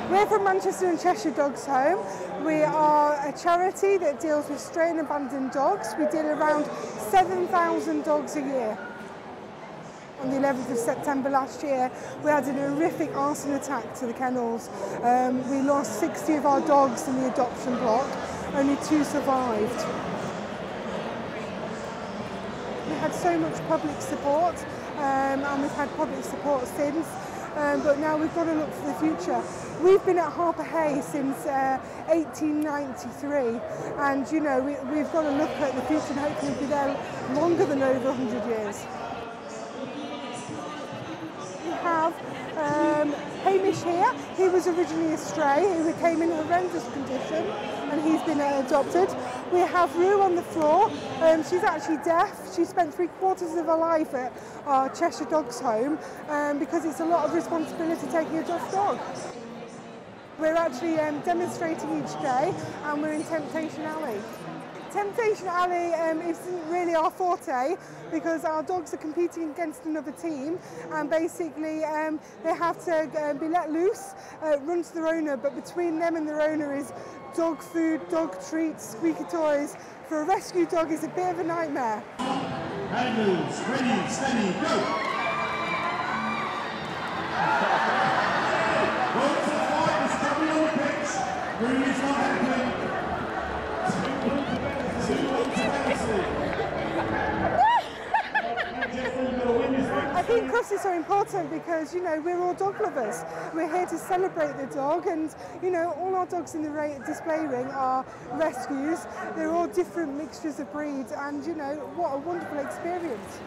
We're from Manchester and Cheshire Dogs Home. We are a charity that deals with stray and abandoned dogs. We deal around 7,000 dogs a year. On the 11th of September last year, we had an horrific arson attack to the kennels. We lost 60 of our dogs in the adoption block. Only 2 survived. We had so much public support, and we've had public support since. But now we've got to look for the future. We've been at Harper Hay since 1893, and you know we've got to look at the future and hopefully be there longer than over 100 years. We have Hamish here. He was originally a stray who came in horrendous condition, and he's been adopted. We have Rue on the floor. She's actually deaf. She spent 3/4 of her life at our Cheshire Dogs Home because it's a lot of responsibility taking a deaf dog. We're actually demonstrating each day, and we're in Temptation Alley. Temptation Alley isn't really our forte because our dogs are competing against another team, and basically they have to be let loose, run to their owner, but between them and their owner is dog food, dog treats, squeaky toys. For a rescue dog, it's a bit of a nightmare. Handles, ready, steady, go! Roll to the fight, it's coming on the pitch. Room is not happening. I think Crufts is so important because, you know, we're all dog lovers. We're here to celebrate the dog, and, you know, all our dogs in the display ring are rescues. They're all different mixtures of breeds, and, you know, what a wonderful experience.